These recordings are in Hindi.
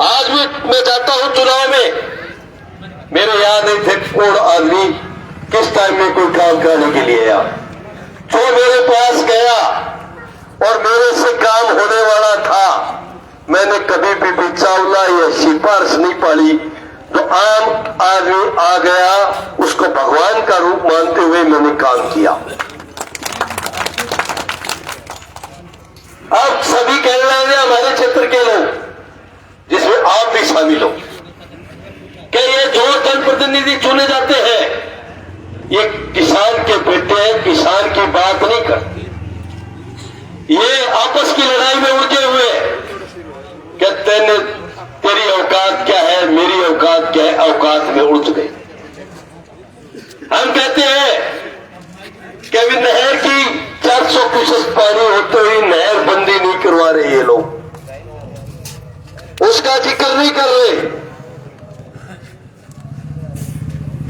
आज भी मैं जाता हूं चुनाव में, मेरे याद नहीं थे कौन आदमी किस टाइम में कोई काम करने के लिए आया। जो मेरे पास गया और मेरे से काम होने वाला था, मैंने कभी भी बिचावला या सिफारिश नहीं पाली। जो आम आदमी आ गया उसको भगवान का रूप मानते हुए मैंने काम किया। अब सभी कह रहे हैं हमारे क्षेत्र के लोग, जिसमें आप भी शामिल हो, कि ये जो जनप्रतिनिधि चुने जाते हैं ये किसान के बेटे हैं, किसान की बात नहीं करते। ये आपस की लड़ाई में उलझे हुए कहते हैं तेरी औकात क्या है, मेरी औकात क्या है, औकात में उलझ गए। हम कहते हैं कि अभी नहर की 400 क्यूसेक पानी होते हुए नहर बंदी नहीं करवा रहे ये लोग, उसका जिक्र नहीं कर रहे।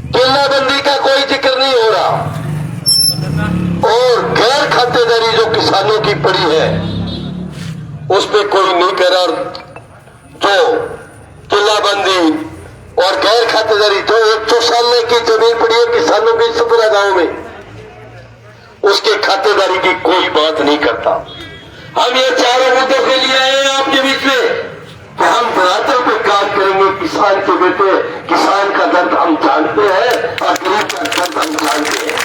किल्लाबंदी का कोई जिक्र नहीं हो रहा और गैर खातेदारी जो किसानों की पड़ी है उस पर कोई नहीं कर रहा। जो किल्लाबंदी और गैर खातेदारी जो 100 साल की जमीन पड़ी है किसानों की 17 गांव में, उसके खातेदारी की कोई बात नहीं करता। हम ये चारों मुद्दों के लिए आए हैं आपके बीच में कि हम धरातल पे काम करेंगे। किसान के बेटे, किसान का दर्द हम जानते हैं और गरीब का दर्द हम जानते हैं।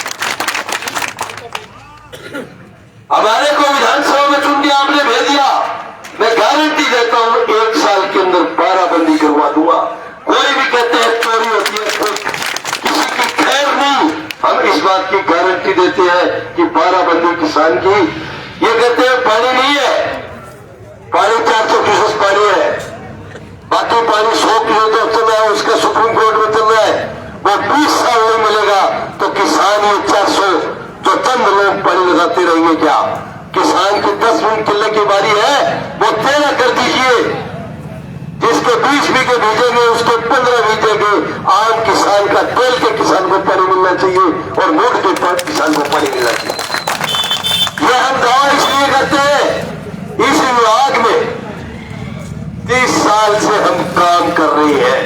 हमारे को विधानसभा में चुन के आपने भेज दिया, मैं गारंटी देता हूं 1 साल के अंदर 12 बंदी करवा दूंगा। कोई भी कहते हैं चोरी होती है, कोई किसी की खैर नहीं। हम इस बात की गारंटी देते हैं कि 12 बंदी किसान की। ये कहते हैं पानी नहीं है, पानी 400 क्यूसेक पानी है, बाकी पानी 100 क्यूसेक चल रहा है, उसका सुप्रीम कोर्ट में चल रहा है, वो 20 साल में मिलेगा। तो किसान ये 400 जो चंद लोग पानी लगाते रहेंगे क्या? किसान की 10 मिनट किले की बारी है, वो 13 कर दीजिए। जिसके 20 बीघे भेजेंगे उसके 15 बीजेंगे। आम किसान का, तेल के किसान को पानी मिलना चाहिए और मूठ के किसान को पानी मिलना चाहिए। यह हम दावा इसलिए करते हैं, इस विभाग में 30 साल से हम काम कर रहे हैं।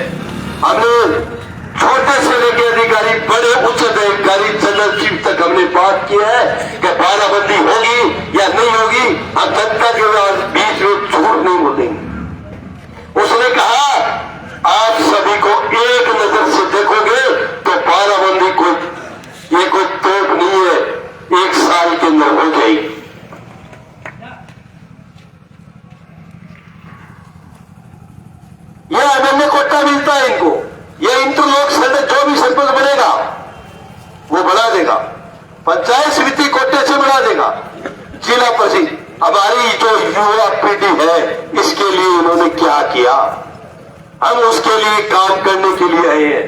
हमने छोटे से लेकर अधिकारी, बड़े उच्च अधिकारी, जनरल चीफ तक हमने बात की है कि 12 बंदी होगी या नहीं होगी। हम जनता के बीच में झूठ नहीं बोलेंगे। उसने कहा आप सभी को एक नजर से देखोगे तो 12 बंदी को ये कोई तोप नहीं है, 1 साल के अंदर हो जाएगी। यह एमएलए कोटा मिलता है इनको, ये इंटरलॉक सेंटर जो भी सरपंच बनेगा वो बढ़ा देगा, पंचायत समिति कोटे से बढ़ा देगा, जिला परिषद। हमारी जो युवा पीढ़ी है इसके लिए उन्होंने क्या किया, हम उसके लिए काम करने के लिए आए हैं।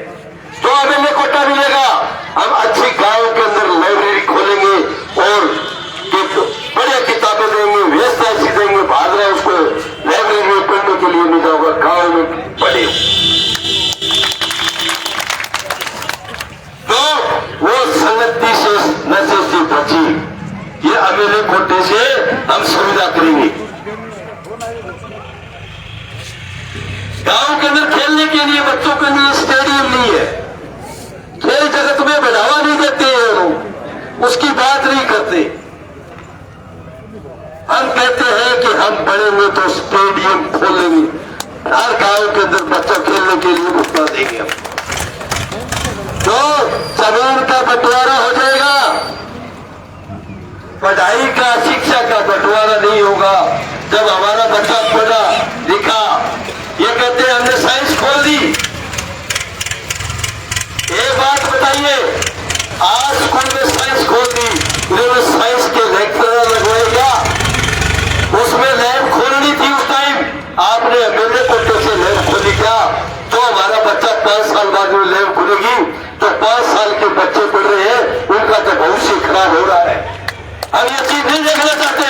जो एमएलए कोटा मिलेगा हम अच्छी गांव के अंदर लाइब्रेरी खोलेंगे और बढ़िया किताबें देंगे, व्यवस्था ऐसी देंगे, भाग रहे उसको लाइब्रेरी में पढ़ने के लिए मिला होगा, गांव में पढ़े। तो वो संगति से, नशे से बची। ये एमएलए कोटे से हम सुविधा करेंगे। गांव के अंदर खेलने के लिए बच्चों के लिए स्टेडियम नहीं है, खेल जगत में बढ़ावा नहीं देते हैं लोग, उसकी बात नहीं करते। हम कहते हैं कि हम बढ़ेंगे तो स्टेडियम खोलेंगे, हर गांव के अंदर बच्चों खेलने के लिए रुपया देंगे हम। तो जमीन का बंटवारा हो जाएगा, पढ़ाई का, शिक्षा का बंटवारा नहीं होगा। जब हमारा बच्चा पढ़ा लिखा, ये कहते हैं हमने साइंस खोल दी। एक बात बताइए, आज स्कूल में साइंस खोल दी, उन्होंने साइंस के लेक्चरर लगवाए क्या? उसमें लैब खोलनी थी उस टाइम, आपने एमएलए कोटे से लैब खोली क्या? तो हमारा बच्चा 5 साल बाद में लैब खुलेगी तो 5 साल के बच्चे पढ़ रहे हैं, उनका तो भविष्य खराब हो रहा है। हम ये चीज नहीं देखना चाहते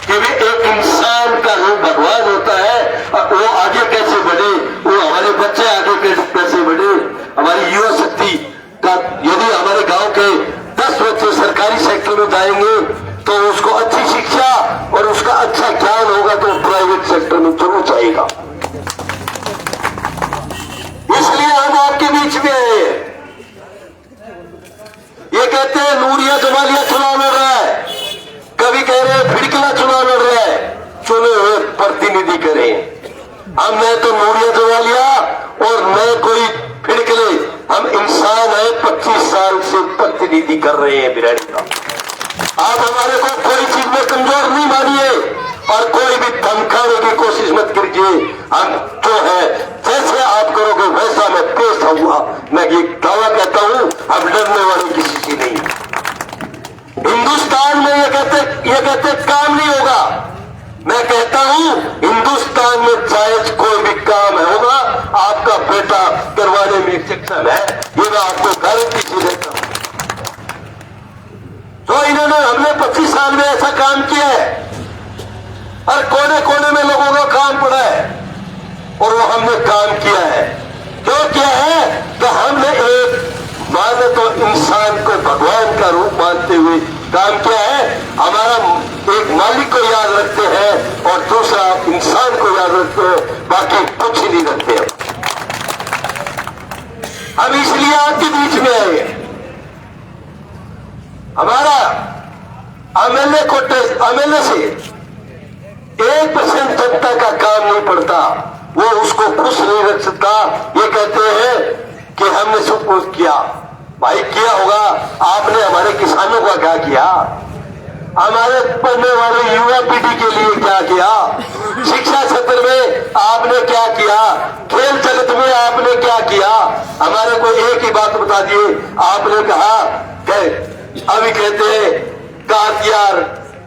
कि भी एक इंसान का रूप भगवान होता है, और वो आगे कैसे बढ़े, वो हमारे बच्चे आगे कैसे बढ़े। हमारी युवा शक्ति का, यदि हमारे गांव के 10 बच्चे सरकारी सेक्टर में जाएंगे तो उसको अच्छी शिक्षा और उसका अच्छा ज्ञान होगा तो प्राइवेट प्रतिनिधि करें। हम न तो नूरिया जवालिया और न कोई फिड़कले, हम इंसान है। 25 साल से प्रतिनिधि कर रहे हैं बिराड़ी का। आप हमारे को कोई चीज में कमजोर नहीं मानिए और कोई भी धमकाने की कोशिश मत कीजिए। हम जो है जैसे आप करोगे वैसा मैं पेश होऊंगा। मैं ये दावा कहता हूं, अब डरने वाले किसी से नहीं। हिंदुस्तान में ये कहते काम नहीं होगा। मैं कहता हूं हिंदुस्तान में जायज कोई भी काम होगा, आपका बेटा करवाने में सक्षम है, ये मैं आपको गारंटी से देता हूं। तो इन्होंने हमने 25 साल में ऐसा काम किया है, हर कोने कोने में लोगों का काम पड़ा है और वो हमने काम किया है। क्यों किया है? कि हमने एक माने तो इंसान को भगवान का रूप मानते हुए काम किया है। हमारा एक मालिक को याद रखते हैं और दूसरा इंसान को याद रखते हैं, बाकी कुछ ही नहीं रखते हम इसलिए आपके बीच में आए। हमारा एमएलए से 1% जनता का काम नहीं पड़ता, वो उसको खुश नहीं रख सकता। ये कहते हैं कि हमने सब कुछ किया। भाई किया होगा, आपने हमारे किसानों का क्या किया, हमारे पढ़ने वाले युवा पीढ़ी के लिए क्या किया, शिक्षा क्षेत्र में आपने क्या किया, खेल जगत में आपने क्या किया। हमारे को एक ही बात बता दिए, आपने कहा अभी कहते हैं कातियार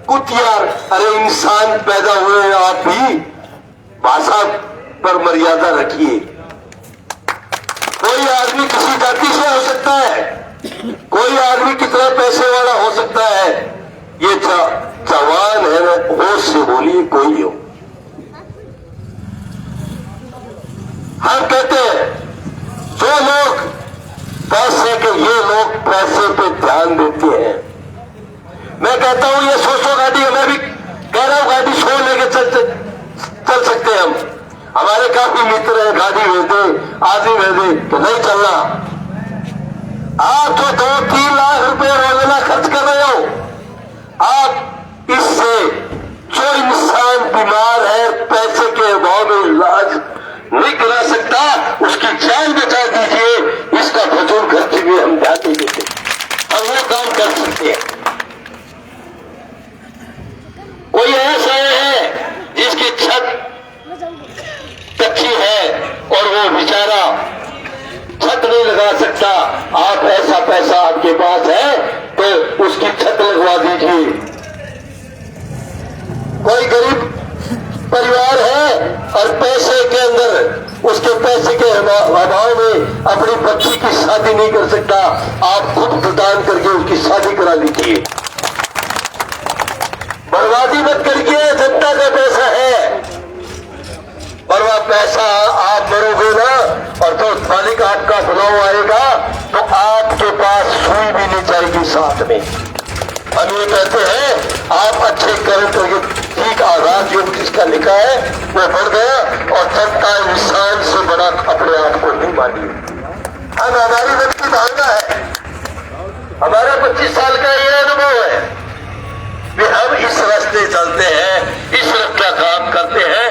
कुतियार, अरे इंसान पैदा हुए हैं, आप भी भाषा पर मर्यादा रखिए। कोई आदमी किसी जाति से हो सकता है, कोई आदमी कितना पैसे वाला हो सकता है, ये जवान है ना, होश से बोलिए कोई हो। हम कहते हैं जो लोग पैसे के, ये लोग पैसे पे ध्यान देते हैं। मैं कहता हूं ये 100 गाड़ी, मैं भी कह रहा हूं गाड़ी 100 लेके चल सकते हैं हम। हमारे काफी मित्र हैं, गाड़ी भेजे आदमी भेजे तो नहीं चलना। आप तो 2-3 लाख रुपए रोजाना खर्च कर रहे हो, आप इससे जो इंसान बीमार है, पैसे के अभाव में इलाज नहीं करा सकता, उसकी जान बचा दीजिए। इसका फजूल खर्च भी हम ध्यान नहीं देते, हम वो काम कर सकते हैं। कोई ऐसा है जिसकी छत कच्ची है और वो बेचारा छत नहीं लगा सकता, आप ऐसा पैसा आपके पास है तो उसकी छत लगवा दीजिए। कोई गरीब परिवार है और पैसे के अंदर, उसके पैसे के अभाव में अपनी बच्ची की शादी नहीं कर सकता, आप खुद प्रदान करके उसकी शादी करा लीजिए। बर्बादी मत करिए, जनता का पैसा है और वह पैसा आप मरोगे ना, और जो मालिक आपका बुलाव आएगा तो आपके पास सुई भी नहीं जाएगी साथ में। हम ये कहते हैं आप अच्छे कर्म करके, ठीक आजाद योग जिसका लिखा है वो बढ़ गया, और जनता इंसान से बड़ा अपने आप को नहीं मानिए। हम हमारी मन की भावना है, हमारा 25 साल का ये अनुभव है कि हम इस रास्ते चलते हैं, इस रख का काम करते हैं,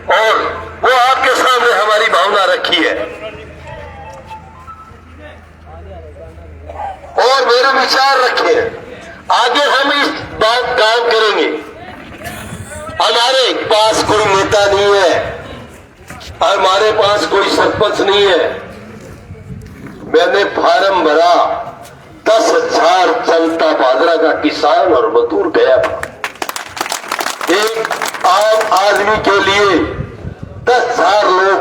और वो आपके सामने हमारी भावना रखी है। और मेरे विचार रखे, आगे हम इस बात काम करेंगे। हमारे पास कोई नेता नहीं है, हमारे पास कोई सरपंच नहीं है। मैंने फार्म भरा, 10,000 जनता बाजरा का किसान और मजदूर गया था। एक आम आदमी के लिए 10,000 लोग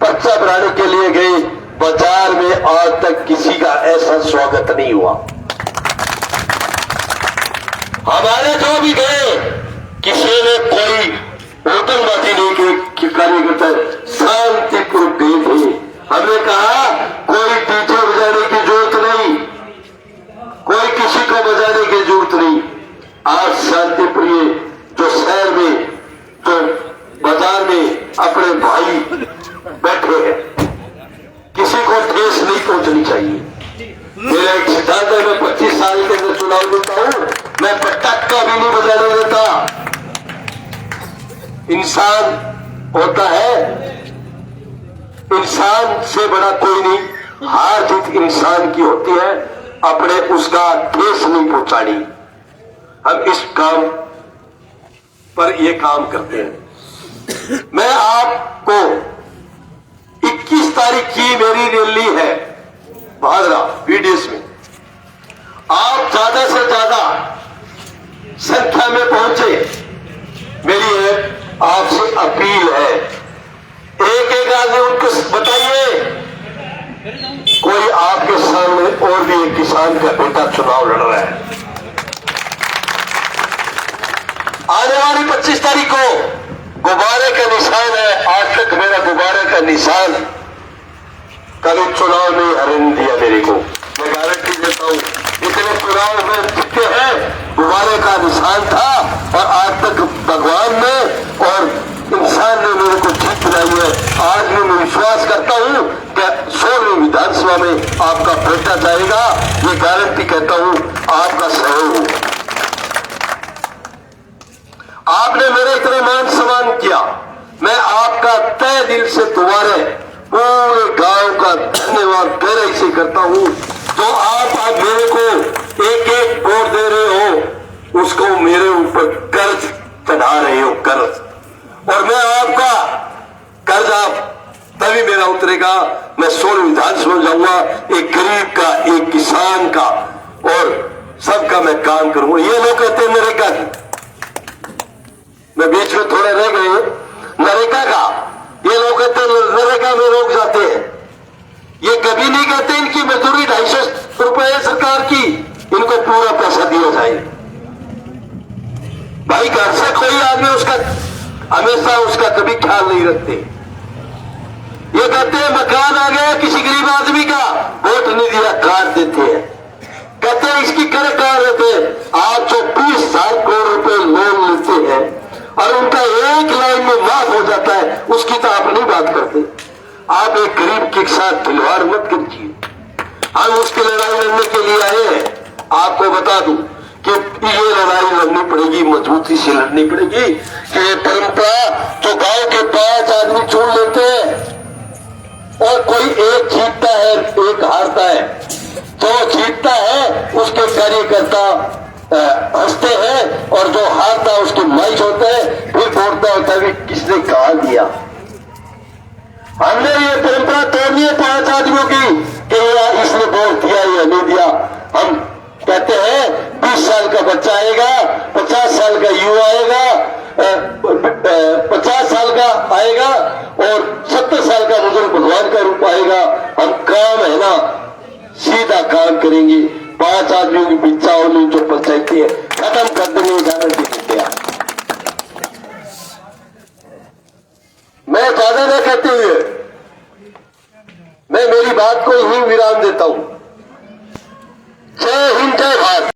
पर्चा बनाने के लिए गए। बाजार में आज तक किसी का ऐसा स्वागत नहीं हुआ। हमारे जो भी गए, किसी ने कोई होटलबाजी नहीं की, कार्यकर्ता शांतिपूर्वक गए थे। हमने कहा कोई डीजे बजाने की जरूरत नहीं, कोई किसी को बजाने की जरूरत नहीं। आज शांतिप्रिय जो शहर में, जो बाजार में अपने भाई बैठे हैं, किसी को ठेस नहीं पहुंचनी चाहिए। मेरा एक सिद्धांत है, मैं 25 साल के अंदर चुनाव देता हूं, मैं पटक्का भी नहीं बजाने देता। इंसान होता है, इंसान से बड़ा कोई नहीं, हार जीत इंसान की होती है, अपने उसका ठेस नहीं पहुंचानी। हम इस काम पर ये काम करते हैं। मैं आपको 21 तारीख की मेरी रैली है भादरा बीडीएस में, आप ज्यादा से ज्यादा संख्या में पहुंचे। मेरी एक आपसे अपील है, एक एक आदमी उनको बताइए, कोई आपके सामने और भी एक किसान का बेटा चुनाव लड़ रहा है। आने वाली 25 तारीख को गुब्बारे का निशान है, आज तक मेरा गुब्बारे का निशान कभी चुनाव नहीं हरने दिया मेरे को। मैं गारंटी देता हूं, इतने चुनाव में जीते हैं, गुब्बारे का निशान था, और आज तक भगवान ने और इंसान ने मेरे को जीत दिलाई है। आज भी मैं विश्वास करता हूं कि 16वीं विधानसभा में आपका बेटा जाएगा, ये गारंटी कहता हूं, आपका सहयोग। आपने मेरे इतने मान सम्मान किया, मैं आपका तहे दिल से दोबारा पूरे गांव का धन्यवाद गहराई से करता हूं। जो आप आज मेरे को एक एक वोट दे रहे हो, उसको मेरे ऊपर कर्ज चढ़ा रहे हो, कर्ज, और मैं आपका कर्ज आप तभी मेरा उतरेगा, मैं 16 विधानसभा जाऊंगा, एक गरीब का, एक किसान का और सबका मैं काम करूंगा। ये लोग कहते हैं नरेगा की, मैं बीच में थोड़े रह गए, नरेगा का, ये लोग कहते हैं नरेगा में लोग जाते हैं। ये कभी नहीं कहते इनकी मजदूरी 250 रुपए है सरकार की, इनको पूरा पैसा दिया जाए। भाई घर से कोई आदमी उसका हमेशा उसका कभी ख्याल नहीं रखते। ये कहते हैं मकान आ गया किसी गरीब आदमी का, वोट नहीं दिया, काट देते हैं। कहते हैं इसकी कर काट देते हैं। आज जो 20,000 करोड़ रुपए लोन लेते हैं और उनका एक लाइन में माफ हो जाता है, उसकी तो आप नहीं बात करते। आप एक गरीब के साथ खिलवाड़ मत कीजिए। हम उसकी लड़ाई लड़ने के लिए आए हैं। आपको बता दूं कि ये लड़ाई लड़नी पड़ेगी, मजबूती से लड़नी पड़ेगी कि ये परंपरा जो गांव के 5 आदमी चुन लेते हैं और कोई एक जीतता है एक हारता है, तो जीतता है उसके कार्यकर्ता हंसते हैं और जो हारता है उसके माइक होते हैं, फिर बोलता होता है किसने कहा दिया। हमने ये परंपरा तोड़नी है 5 आदमियों की कि इसने वोट दिया या नहीं दिया। हम कहते हैं 20 साल का बच्चा आएगा, 50 साल का युवा आएगा, 50 साल का आएगा और 70 साल का बुजुर्ग भगवान का रूप आएगा। हम काम है ना सीधा काम करेंगे, 5 आदमियों की बिचाओली जो पंचायती है खत्म कर देंगे, गारंटी देते हैं। मैं ज्यादा न कहते हुए मैं मेरी बात को यहीं विराम देता हूं। जय हिंद, जय भारत।